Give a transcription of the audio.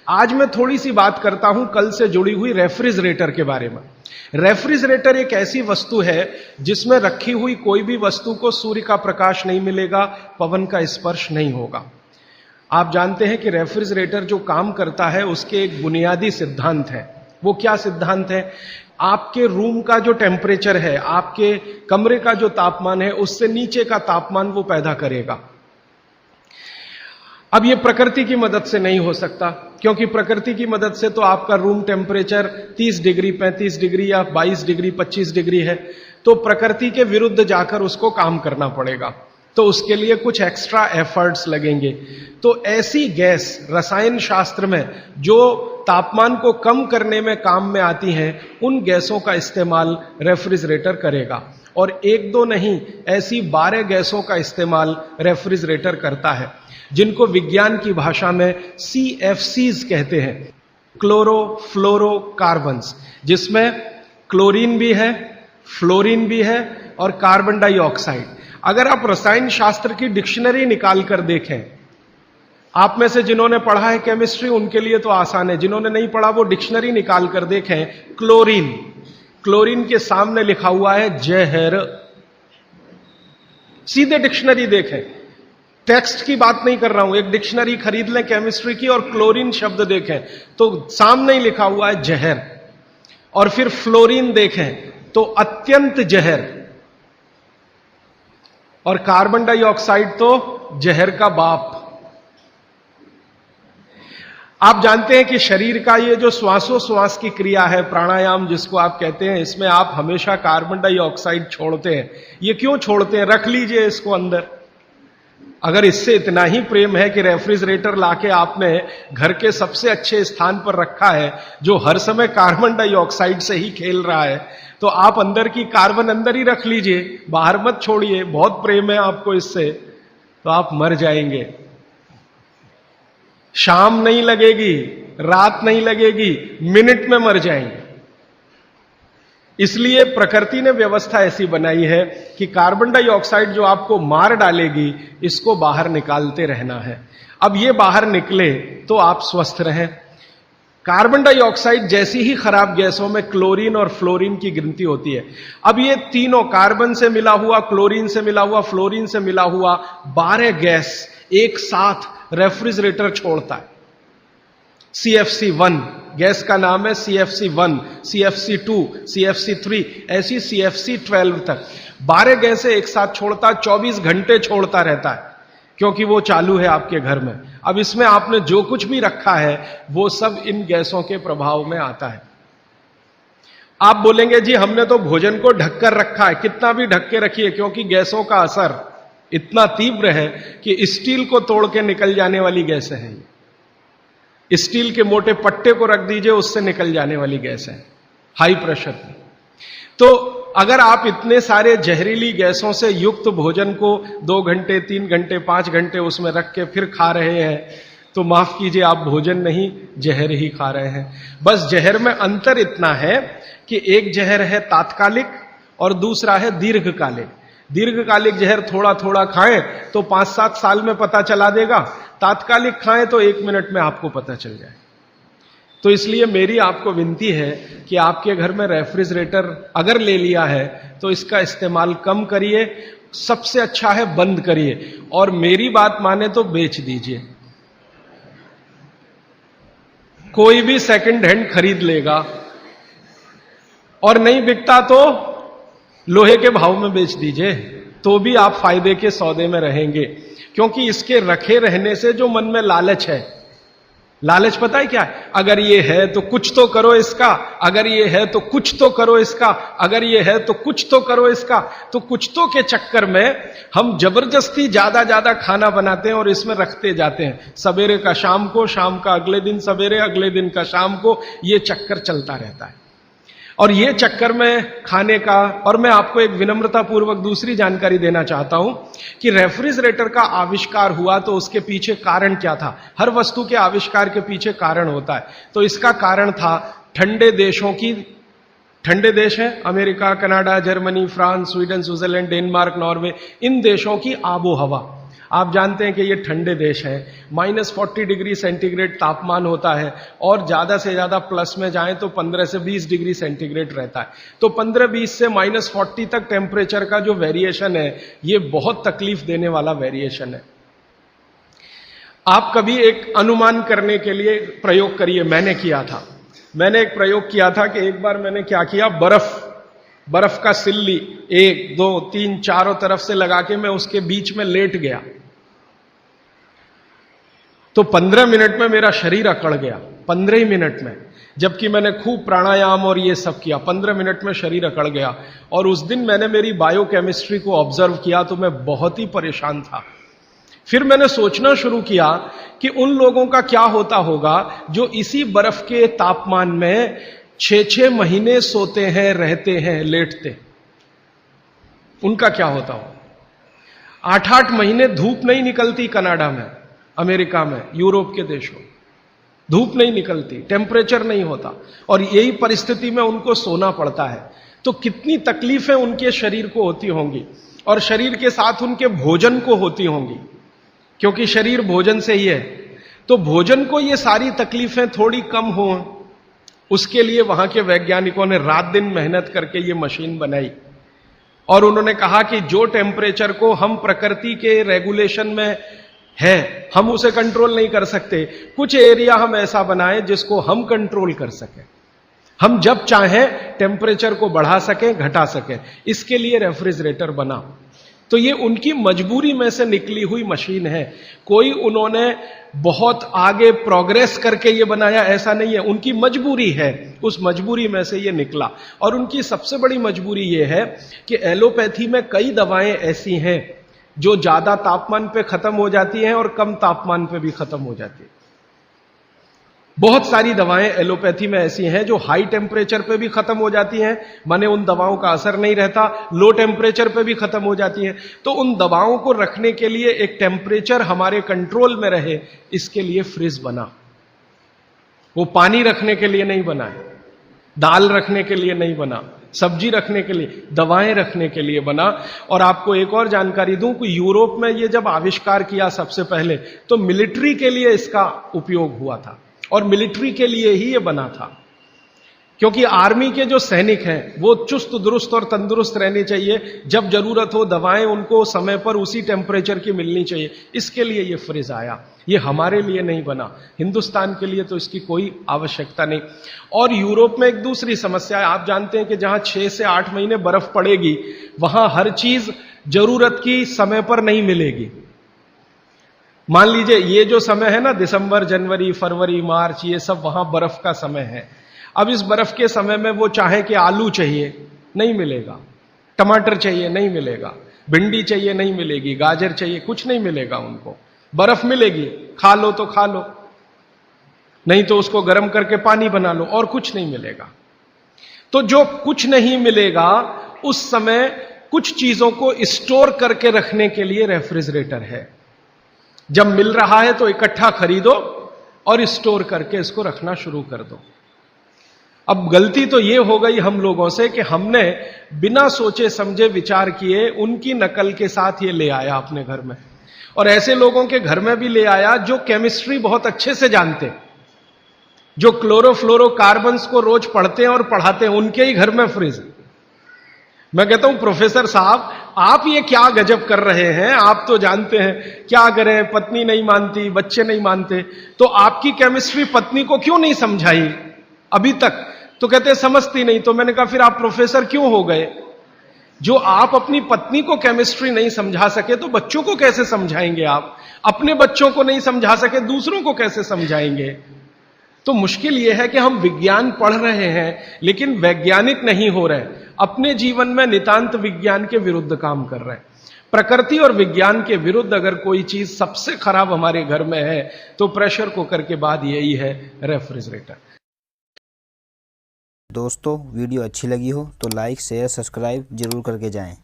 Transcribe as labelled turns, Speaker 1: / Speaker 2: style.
Speaker 1: आज मैं थोड़ी सी बात करता हूं कल से जुड़ी हुई रेफ्रिजरेटर के बारे में। रेफ्रिजरेटर एक ऐसी वस्तु है जिसमें रखी हुई कोई भी वस्तु को सूर्य का प्रकाश नहीं मिलेगा, पवन का स्पर्श नहीं होगा। आप जानते हैं कि रेफ्रिजरेटर जो काम करता है उसके एक बुनियादी सिद्धांत है। वो क्या सिद्धांत है? आपके रूम का जो टेम्परेचर है, आपके कमरे का जो तापमान है, उससे नीचे का तापमान वो पैदा करेगा। अब ये प्रकृति की मदद से नहीं हो सकता, क्योंकि प्रकृति की मदद से तो आपका रूम टेम्परेचर 30 डिग्री, 35 डिग्री या 22 डिग्री, 25 डिग्री है, तो प्रकृति के विरुद्ध जाकर उसको काम करना पड़ेगा। तो उसके लिए कुछ एक्स्ट्रा एफर्ट्स लगेंगे। तो ऐसी गैस रसायन शास्त्र में जो तापमान को कम करने में काम में आती हैं, उन गैसों का इस्तेमाल रेफ्रिजरेटर करेगा। और एक दो नहीं, ऐसी 12 गैसों का इस्तेमाल रेफ्रिजरेटर करता है, जिनको विज्ञान की भाषा में CFCs कहते हैं, क्लोरोफ्लोरोकार्बन्स, जिसमें क्लोरीन भी है, फ्लोरीन भी है और कार्बन डाइऑक्साइड। अगर आप रसायन शास्त्र की डिक्शनरी निकाल कर देखें, आप में से जिन्होंने पढ़ा है केमिस्ट्री उनके लिए तो आसान है, जिन्होंने नहीं पढ़ा वो डिक्शनरी निकाल कर देखें। क्लोरीन, क्लोरीन के सामने लिखा हुआ है जहर। सीधे डिक्शनरी देखें, टेक्स्ट की बात नहीं कर रहा हूं, एक डिक्शनरी खरीद लें केमिस्ट्री की और क्लोरीन शब्द देखें तो सामने ही लिखा हुआ है जहर। और फिर फ्लोरीन देखें तो अत्यंत जहर, और कार्बन डाइऑक्साइड तो जहर का बाप। आप जानते हैं कि शरीर का ये जो श्वासोश्वास की क्रिया है, प्राणायाम जिसको आप कहते हैं, इसमें आप हमेशा कार्बन डाइऑक्साइड छोड़ते हैं। ये क्यों छोड़ते हैं? रख लीजिए इसको अंदर। अगर इससे इतना ही प्रेम है कि रेफ्रिजरेटर लाके आपने घर के सबसे अच्छे स्थान पर रखा है, जो हर समय कार्बन डाइऑक्साइड से ही खेल रहा है, तो आप अंदर की कार्बन अंदर ही रख लीजिए, बाहर मत छोड़िए। बहुत प्रेम है आपको इससे, तो आप मर जाएंगे। शाम नहीं लगेगी, रात नहीं लगेगी, मिनट में मर जाएंगे। इसलिए प्रकृति ने व्यवस्था ऐसी बनाई है कि कार्बन डाइऑक्साइड जो आपको मार डालेगी, इसको बाहर निकालते रहना है। अब ये बाहर निकले तो आप स्वस्थ रहें। कार्बन डाइऑक्साइड जैसी ही खराब गैसों में क्लोरीन और फ्लोरीन की गिनती होती है। अब ये तीनों, कार्बन से मिला हुआ, क्लोरीन से मिला हुआ, फ्लोरीन से मिला हुआ 12 गैस एक साथ रेफ्रिजरेटर छोड़ता है। CFC1 गैस का नाम है, CFC1, CFC2, CFC3, ऐसी CFC12 तक 12 गैसें एक साथ छोड़ता, 24 घंटे छोड़ता रहता है, क्योंकि वो चालू है आपके घर में। अब इसमें आपने जो कुछ भी रखा है वो सब इन गैसों के प्रभाव में आता है। आप बोलेंगे जी हमने तो भोजन को ढककर रखा है। कितना भी ढक के रखिए, क्योंकि गैसों का असर इतना तीव्र है कि स्टील को तोड़ के निकल जाने वाली गैसें हैं। स्टील के मोटे पट्टे को रख दीजिए, उससे निकल जाने वाली गैस है, हाई प्रेशर की। तो अगर आप इतने सारे जहरीली गैसों से युक्त भोजन को 2 घंटे, 3 घंटे, 5 घंटे उसमें रख के फिर खा रहे हैं, तो माफ कीजिए, आप भोजन नहीं जहर ही खा रहे हैं। बस जहर में अंतर इतना है कि एक जहर है तात्कालिक और दूसरा है दीर्घकालिक। दीर्घकालिक जहर थोड़ा थोड़ा खाएं तो 5-7 साल में पता चला देगा, तात्कालिक खाएं तो 1 मिनट में आपको पता चल जाए। तो इसलिए मेरी आपको विनती है कि आपके घर में रेफ्रिजरेटर अगर ले लिया है तो इसका इस्तेमाल कम करिए, सबसे अच्छा है बंद करिए, और मेरी बात माने तो बेच दीजिए। कोई भी सेकंड हैंड खरीद लेगा, और नहीं बिकता तो लोहे के भाव में बेच दीजिए, तो भी आप फायदे के सौदे में रहेंगे। क्योंकि इसके रखे रहने से जो मन में लालच है, लालच पता है क्या है? अगर ये है तो कुछ तो करो इसका, अगर ये है तो कुछ तो करो इसका, अगर ये है तो कुछ तो करो इसका। तो कुछ तो के चक्कर में हम जबरदस्ती ज्यादा खाना बनाते हैं और इसमें रखते जाते हैं। सवेरे का शाम को, शाम का अगले दिन सवेरे, अगले दिन का शाम को, ये चक्कर चलता रहता है। और ये चक्कर में खाने का, और मैं आपको एक विनम्रता पूर्वक दूसरी जानकारी देना चाहता हूं कि रेफ्रिजरेटर का आविष्कार हुआ तो उसके पीछे कारण क्या था। हर वस्तु के आविष्कार के पीछे कारण होता है। तो इसका कारण था ठंडे देशों की, ठंडे देश हैं America, Canada, Germany, France, Sweden, Switzerland, Denmark, Norway, इन देशों की आबो हवा। आप जानते हैं कि ये ठंडे देश हैं, -40 डिग्री सेंटीग्रेड तापमान होता है और ज्यादा से ज्यादा प्लस में जाएं तो 15 से 20 डिग्री सेंटीग्रेड रहता है। तो 15-20 से -40 तक टेम्परेचर का जो वेरिएशन है ये बहुत तकलीफ देने वाला वेरिएशन है। आप कभी एक अनुमान करने के लिए प्रयोग करिए, मैंने किया था। मैंने एक प्रयोग किया था कि एक बार मैंने क्या किया, बर्फ का सिल्ली 1, 2, 3 चारों तरफ से लगा के मैं उसके बीच में लेट गया। तो 15 मिनट में मेरा शरीर अकड़ गया, 15 ही मिनट में, जबकि मैंने खूब प्राणायाम और ये सब किया। 15 मिनट में शरीर अकड़ गया। और उस दिन मैंने मेरी बायोकेमिस्ट्री को ऑब्जर्व किया तो मैं बहुत ही परेशान था। फिर मैंने सोचना शुरू किया कि उन लोगों का क्या होता होगा जो इसी बर्फ के तापमान में 6-6 महीने सोते हैं, रहते हैं, लेटते, उनका क्या होता हो। 8-8 महीने धूप नहीं निकलती कनाडा में, अमेरिका में, यूरोप के देशों, धूप नहीं निकलती, टेम्परेचर नहीं होता, और यही परिस्थिति में उनको सोना पड़ता है। तो कितनी तकलीफें उनके शरीर को होती होंगी, और शरीर के साथ उनके भोजन को होती होंगी, क्योंकि शरीर भोजन से ही है। तो भोजन को ये सारी तकलीफें थोड़ी कम हो, उसके लिए वहां के वैज्ञानिकों ने रात दिन मेहनत करके ये मशीन बनाई। और उन्होंने कहा कि जो टेम्परेचर को हम प्रकृति के रेगुलेशन में है, हम उसे कंट्रोल नहीं कर सकते, कुछ एरिया हम ऐसा बनाएं जिसको हम कंट्रोल कर सकें, हम जब चाहें टेम्परेचर को बढ़ा सकें, घटा सकें। इसके लिए रेफ्रिजरेटर बना। तो ये उनकी मजबूरी में से निकली हुई मशीन है। कोई उन्होंने बहुत आगे प्रोग्रेस करके ये बनाया, ऐसा नहीं है, उनकी मजबूरी है, उस मजबूरी में से ये निकला। और उनकी सबसे बड़ी मजबूरी ये है कि एलोपैथी में कई दवाएं ऐसी हैं जो ज्यादा तापमान पे खत्म हो जाती हैं और कम तापमान पे भी खत्म हो जाती है। बहुत सारी दवाएं एलोपैथी में ऐसी हैं जो हाई टेम्परेचर पे भी खत्म हो जाती हैं, माने उन दवाओं का असर नहीं रहता, लो टेम्परेचर पे भी खत्म हो जाती हैं। तो उन दवाओं को रखने के लिए एक टेम्परेचर हमारे कंट्रोल में रहे, इसके लिए फ्रिज बना। वो पानी रखने के लिए नहीं बना है, दाल रखने के लिए नहीं बना, सब्जी रखने के लिए, दवाएं रखने के लिए बना। और आपको एक और जानकारी दूं कि यूरोप में ये जब आविष्कार किया सबसे पहले, तो मिलिट्री के लिए इसका उपयोग हुआ था, और मिलिट्री के लिए ही ये बना था, क्योंकि आर्मी के जो सैनिक हैं वो चुस्त दुरुस्त और तंदुरुस्त रहने चाहिए, जब जरूरत हो दवाएं उनको समय पर उसी टेम्परेचर की मिलनी चाहिए। इसके लिए ये फ्रिज आया, ये हमारे लिए नहीं बना, हिंदुस्तान के लिए तो इसकी कोई आवश्यकता नहीं। और यूरोप में एक दूसरी समस्या है, आप जानते हैं कि जहां 6 से 8 महीने बर्फ पड़ेगी वहां हर चीज जरूरत की समय पर नहीं मिलेगी। मान लीजिए ये जो समय है ना, दिसंबर, जनवरी, फरवरी, मार्च, ये सब वहां बर्फ का समय है। अब इस बर्फ के समय में वो चाहे कि आलू चाहिए, नहीं मिलेगा, टमाटर चाहिए, नहीं मिलेगा, भिंडी चाहिए, नहीं मिलेगी, गाजर चाहिए, कुछ नहीं मिलेगा उनको। बर्फ मिलेगी, खा लो तो खा लो, नहीं तो उसको गर्म करके पानी बना लो, और कुछ नहीं मिलेगा। तो जो कुछ नहीं मिलेगा उस समय कुछ चीजों को स्टोर करके रखने के लिए रेफ्रिजरेटर है। जब मिल रहा है तो इकट्ठा खरीदो और स्टोर करके इसको रखना शुरू कर दो। अब गलती तो ये हो गई हम लोगों से कि हमने बिना सोचे समझे विचार किए उनकी नकल के साथ ये ले आया अपने घर में, और ऐसे लोगों के घर में भी ले आया जो केमिस्ट्री बहुत अच्छे से जानते, जो क्लोरोफ्लोरोकार्बन्स को रोज पढ़ते हैं और पढ़ाते हैं, उनके ही घर में फ्रिज। मैं कहता हूं प्रोफेसर साहब आप ये क्या गजब कर रहे हैं, आप तो जानते हैं, क्या करें, पत्नी नहीं मानती, बच्चे नहीं मानते, तो आपकी केमिस्ट्री पत्नी को क्यों नहीं समझाई अभी तक? तो कहते समझती नहीं। तो मैंने कहा फिर आप प्रोफेसर क्यों हो गए? जो आप अपनी पत्नी को केमिस्ट्री नहीं समझा सके तो बच्चों को कैसे समझाएंगे? आप अपने बच्चों को नहीं समझा सके, दूसरों को कैसे समझाएंगे? तो मुश्किल यह है कि हम विज्ञान पढ़ रहे हैं लेकिन वैज्ञानिक नहीं हो रहे, अपने जीवन में नितांत विज्ञान के विरुद्ध काम कर रहे हैं। प्रकृति और विज्ञान के विरुद्ध अगर कोई चीज सबसे खराब हमारे घर में है तो प्रेशर कुकर के बाद यही है, रेफ्रिजरेटर।
Speaker 2: दोस्तों वीडियो अच्छी लगी हो तो लाइक, शेयर, सब्सक्राइब जरूर करके जाएं।